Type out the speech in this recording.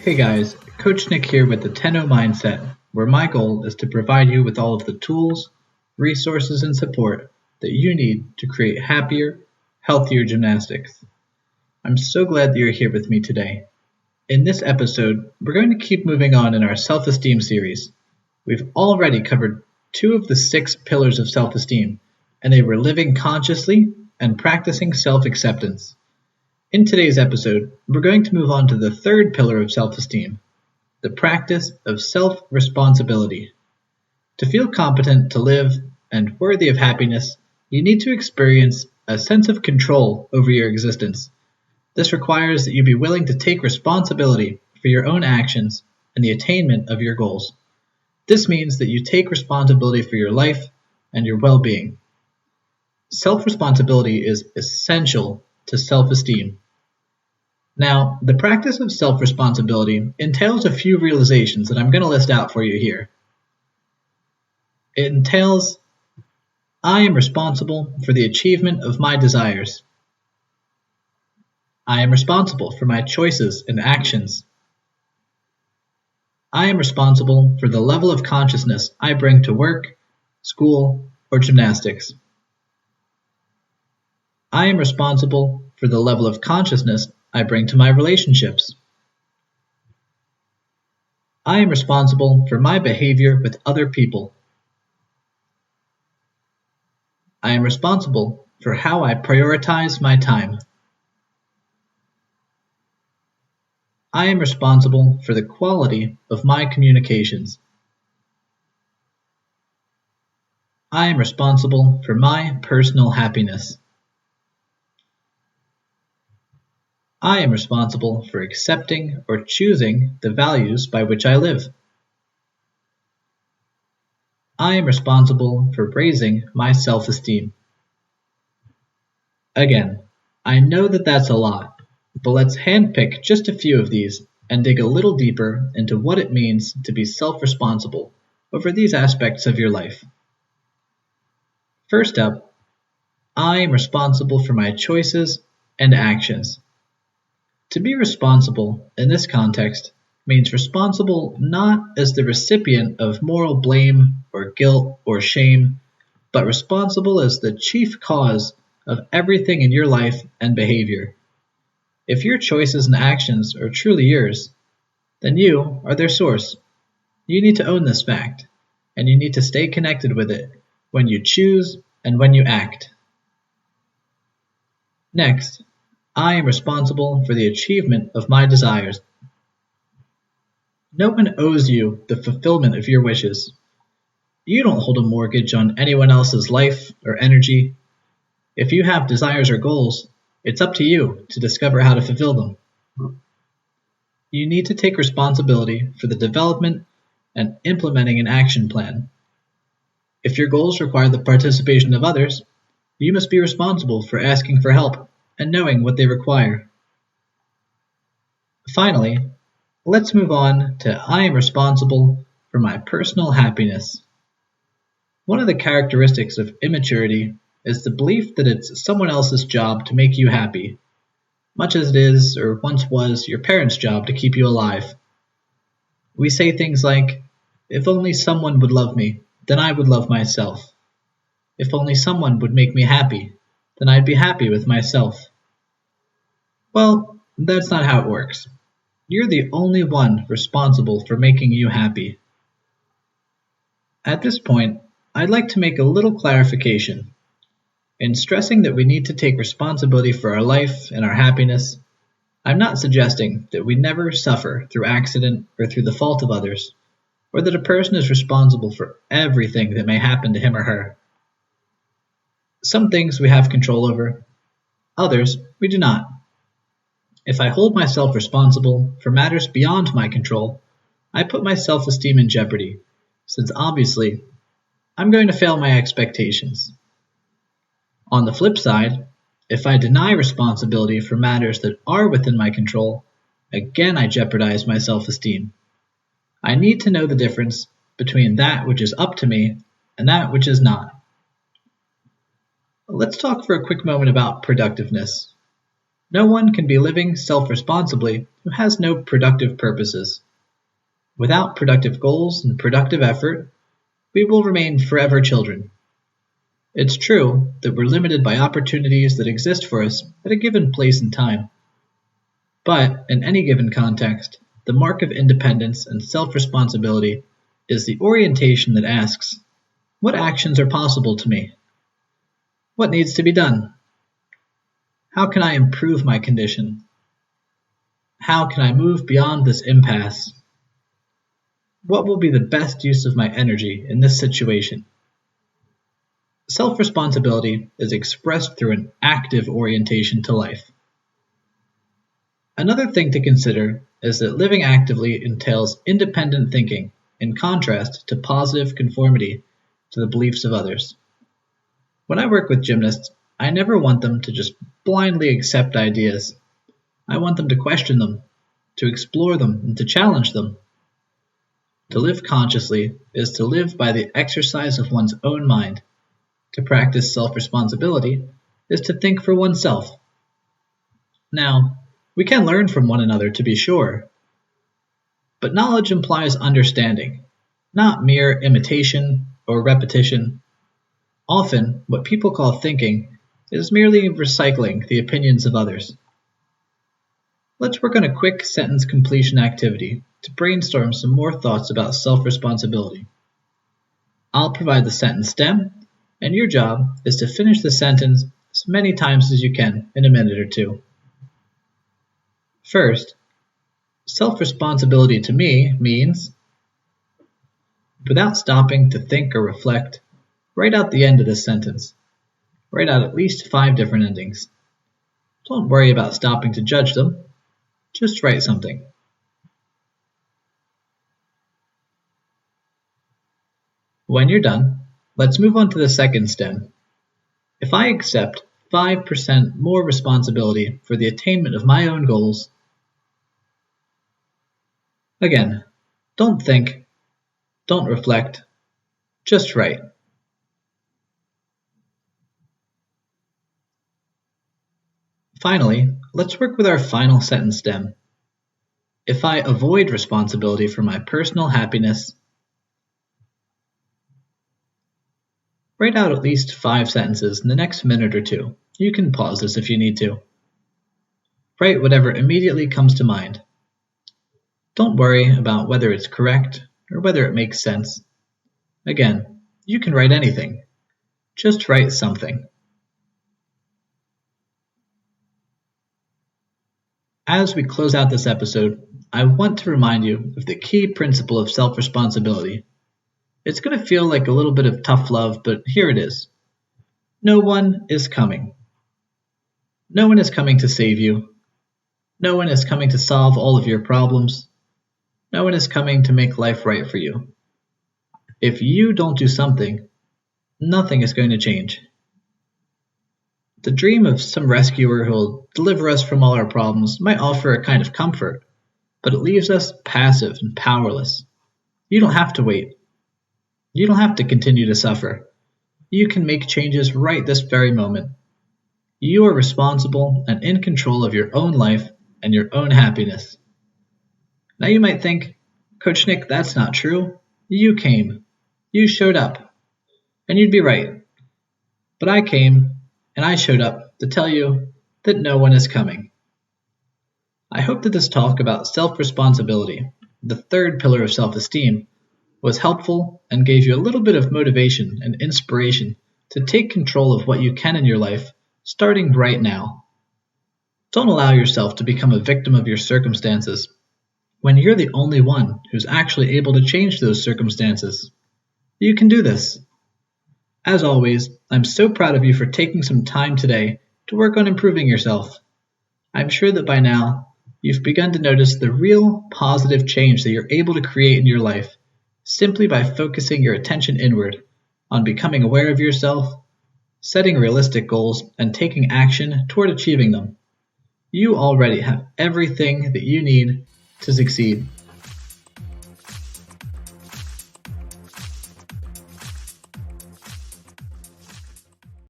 Hey guys, Coach Nick here with the 10-0 Mindset, where my goal is to provide you with all of the tools, resources, and support that you need to create happier, healthier gymnastics. I'm so glad that you're here with me today. In this episode, we're going to keep moving on in our self-esteem series. We've already covered 2 of the 6 pillars of self-esteem, and they were living consciously and practicing self-acceptance. In today's episode, we're going to move on to the 3rd pillar of self-esteem, the practice of self-responsibility. To feel competent to live and worthy of happiness, you need to experience a sense of control over your existence. This requires that you be willing to take responsibility for your own actions and the attainment of your goals. This means that you take responsibility for your life and your well-being. Self-responsibility is essential to self-esteem. Now, the practice of self-responsibility entails a few realizations that I'm going to list out for you here. It entails, I am responsible for the achievement of my desires. I am responsible for my choices and actions. I am responsible for the level of consciousness I bring to work, school, or gymnastics. I am responsible for the level of consciousness I bring to my relationships. I am responsible for my behavior with other people. I am responsible for how I prioritize my time. I am responsible for the quality of my communications. I am responsible for my personal happiness. I am responsible for accepting or choosing the values by which I live. I am responsible for raising my self-esteem. Again, I know that that's a lot, but let's handpick just a few of these and dig a little deeper into what it means to be self-responsible over these aspects of your life. First up, I am responsible for my choices and actions. To be responsible in this context means responsible not as the recipient of moral blame or guilt or shame, but responsible as the chief cause of everything in your life and behavior. If your choices and actions are truly yours, then you are their source. You need to own this fact, and you need to stay connected with it when you choose and when you act. Next, I am responsible for the achievement of my desires. No one owes you the fulfillment of your wishes. You don't hold a mortgage on anyone else's life or energy. If you have desires or goals, it's up to you to discover how to fulfill them. You need to take responsibility for the development and implementing an action plan. If your goals require the participation of others, you must be responsible for asking for help and knowing what they require. Finally, let's move on to I am responsible for my personal happiness. One of the characteristics of immaturity is the belief that it's someone else's job to make you happy, much as it is or once was your parents' job to keep you alive. We say things like, if only someone would love me, then I would love myself. If only someone would make me happy, then I'd be happy with myself. Well, that's not how it works. You're the only one responsible for making you happy. At this point, I'd like to make a little clarification. In stressing that we need to take responsibility for our life and our happiness, I'm not suggesting that we never suffer through accident or through the fault of others, or that a person is responsible for everything that may happen to him or her. Some things we have control over, others we do not. If I hold myself responsible for matters beyond my control, I put my self-esteem in jeopardy, since obviously, I'm going to fail my expectations. On the flip side, if I deny responsibility for matters that are within my control, again I jeopardize my self-esteem. I need to know the difference between that which is up to me and that which is not. Let's talk for a quick moment about productiveness. No one can be living self-responsibly who has no productive purposes. Without productive goals and productive effort, we will remain forever children. It's true that we're limited by opportunities that exist for us at a given place and time. But in any given context, the mark of independence and self-responsibility is the orientation that asks, what actions are possible to me? What needs to be done? How can I improve my condition? How can I move beyond this impasse? What will be the best use of my energy in this situation? Self-responsibility is expressed through an active orientation to life. Another thing to consider is that living actively entails independent thinking, in contrast to positive conformity to the beliefs of others. When I work with gymnasts, I never want them to just blindly accept ideas. I want them to question them, to explore them, and to challenge them. To live consciously is to live by the exercise of one's own mind. To practice self-responsibility is to think for oneself. Now, we can learn from one another to be sure, but knowledge implies understanding, not mere imitation or repetition. Often, what people call thinking is merely recycling the opinions of others. Let's work on a quick sentence completion activity to brainstorm some more thoughts about self-responsibility. I'll provide the sentence stem, and your job is to finish the sentence as many times as you can in a minute or two. First, self-responsibility to me means, without stopping to think or reflect, write out the end of this sentence. Write out at least 5 different endings. Don't worry about stopping to judge them. Just write something. When you're done, let's move on to the second stem. If I accept 5% more responsibility for the attainment of my own goals, again, don't think, don't reflect, just write. Finally, let's work with our final sentence stem. If I avoid responsibility for my personal happiness, write out at least 5 sentences in the next minute or two. You can pause this if you need to. Write whatever immediately comes to mind. Don't worry about whether it's correct or whether it makes sense. Again, you can write anything. Just write something. As we close out this episode, I want to remind you of the key principle of self-responsibility. It's going to feel like a little bit of tough love, but here it is. No one is coming. No one is coming to save you. No one is coming to solve all of your problems. No one is coming to make life right for you. If you don't do something, nothing is going to change. The dream of some rescuer who will deliver us from all our problems might offer a kind of comfort, but it leaves us passive and powerless. You don't have to wait. You don't have to continue to suffer. You can make changes right this very moment. You are responsible and in control of your own life and your own happiness. Now you might think, Coach Nick, that's not true. You came. You showed up. And you'd be right. But I came, and I showed up to tell you that no one is coming. I hope that this talk about self-responsibility, the third pillar of self-esteem, was helpful and gave you a little bit of motivation and inspiration to take control of what you can in your life, starting right now. Don't allow yourself to become a victim of your circumstances when you're the only one who's actually able to change those circumstances. You can do this. As always, I'm so proud of you for taking some time today to work on improving yourself. I'm sure that by now, you've begun to notice the real positive change that you're able to create in your life simply by focusing your attention inward on becoming aware of yourself, setting realistic goals, and taking action toward achieving them. You already have everything that you need to succeed.